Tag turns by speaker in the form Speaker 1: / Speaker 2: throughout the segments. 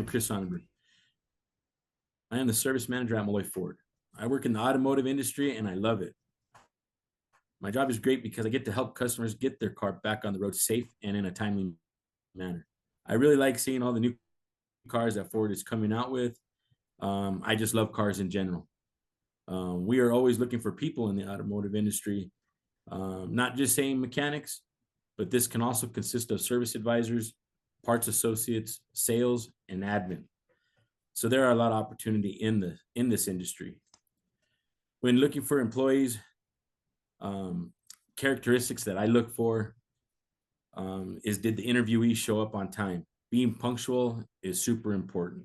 Speaker 1: Chris Sonnenberg. I am the service manager at Melloy Ford. I work in the automotive industry and I love it. My job is great because I get to help customers get their car back on the road safe and in a timely manner. I really like seeing all the new cars that Ford is coming out with. I just love cars in general. We are always looking for people in the automotive industry, not just saying mechanics, but this can also consist of service advisors, parts associates, sales, and admin. So there are a lot of opportunity in this industry. When looking for employees, characteristics that I look for is, did the interviewee show up on time? Being punctual is super important.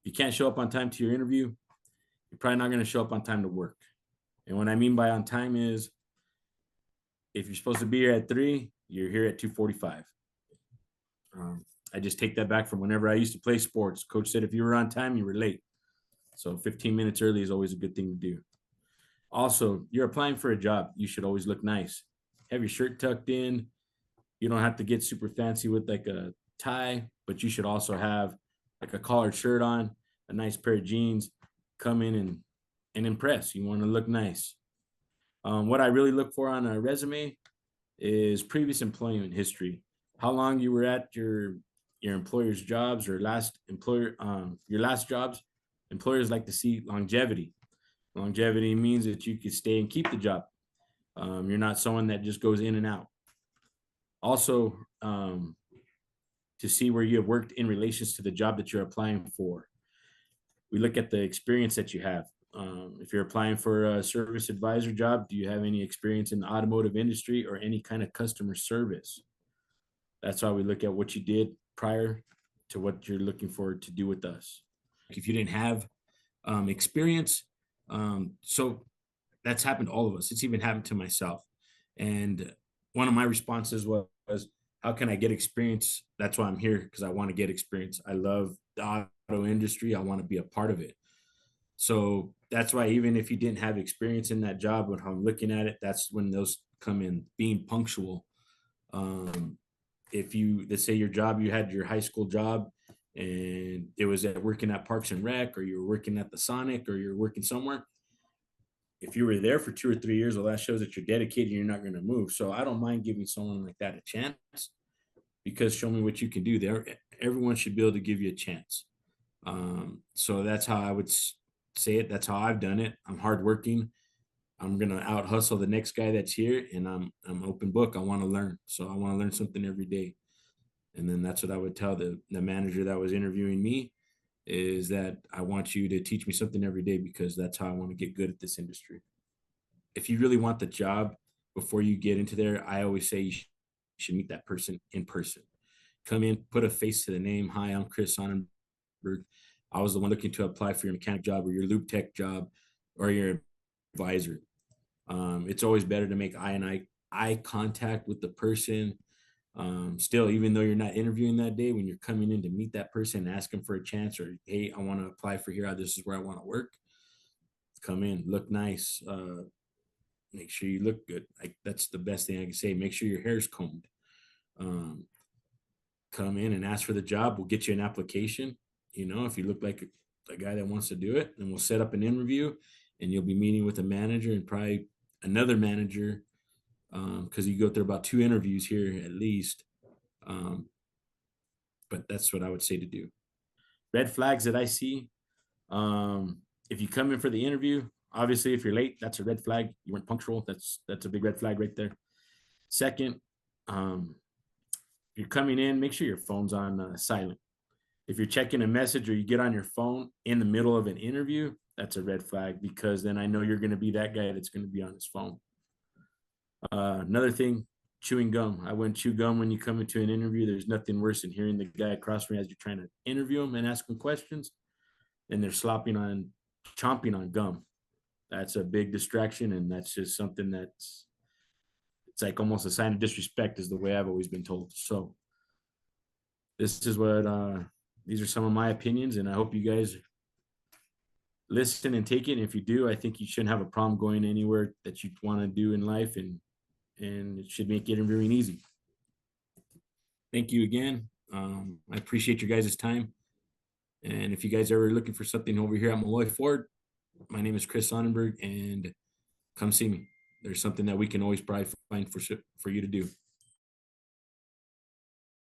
Speaker 1: If you can't show up on time to your interview, you're probably not going to show up on time to work. And what I mean by on time is, if you're supposed to be here at 3, you're here at 2:45. I just take that back from whenever I used to play sports. Coach said if you were on time, you were late. So 15 minutes early is always a good thing to do. Also, you're applying for a job. You should always look nice. Have your shirt tucked in. You don't have to get super fancy with like a tie, but you should also have like a collared shirt on, a nice pair of jeans. Come in and impress. You want to look nice. What I really look for on a resume is previous employment history. How long you were at your employer's jobs or your last jobs. Employers like to see longevity. Longevity means that you can stay and keep the job. You're not someone that just goes in and out. Also, to see where you have worked in relations to the job that you're applying for. We look at the experience that you have. If you're applying for a service advisor job, do you have any experience in the automotive industry or any kind of customer service? That's why we look at what you did prior to what you're looking for to do with us. If you didn't have experience, so that's happened to all of us. It's even happened to myself. And one of my responses was, how can I get experience? That's why I'm here, because I want to get experience. I love the auto industry. I want to be a part of it. So that's why, even if you didn't have experience in that job, when I'm looking at it, that's when those come in. Being punctual. If you, let's say your job, you had your high school job and it was at working at Parks and Rec, or you were working at the Sonic, or you're working somewhere. If you were there for 2 or 3 years, well, that shows that you're dedicated and you're not going to move. So I don't mind giving someone like that a chance, because show me what you can do there. Everyone should be able to give you a chance. So that's how I would say it. That's how I've done it. I'm hardworking. I'm going to out hustle the next guy that's here, and I'm open book. I want to learn. So I want to learn something every day. And then that's what I would tell the manager that was interviewing me, is that I want you to teach me something every day, because that's how I want to get good at this industry. If you really want the job, before you get into there, I always say you should meet that person in person. Come in, put a face to the name. Hi, I'm Chris Sonnenberg. I was the one looking to apply for your mechanic job or your lube tech job or your advisor. It's always better to make eye contact with the person. Still, even though you're not interviewing that day, when you're coming in to meet that person, ask them for a chance, or, hey, I want to apply for here. This is where I want to work. Come in, look nice. Make sure you look good. That's the best thing I can say. Make sure your hair's combed. Come in and ask for the job. We'll get you an application. If you look like a guy that wants to do it, then we'll set up an interview, and you'll be meeting with a manager and probably another manager, because you go through about 2 interviews here at least. But that's what I would say to do. Red flags that I see. If you come in for the interview, obviously, if you're late, that's a red flag. You weren't punctual. That's a big red flag right there. Second, if you're coming in, make sure your phone's on silent. If you're checking a message or you get on your phone in the middle of an interview, that's a red flag, because then I know you're going to be that guy that's going to be on his phone. Another thing, chewing gum. I wouldn't chew gum when you come into an interview. There's nothing worse than hearing the guy across from you as you're trying to interview him and ask him questions, and they're chomping on gum. That's a big distraction, and that's just something it's like almost a sign of disrespect, is the way I've always been told. So this is these are some of my opinions, and I hope you guys listen and take it. And if you do, I think you shouldn't have a problem going anywhere that you want to do in life, and it should make interviewing easy. Thank you again. I appreciate your guys' time. And if you guys are looking for something over here at Melloy Ford, my name is Chris Sonnenberg, and come see me. There's something that we can always probably find for you to do.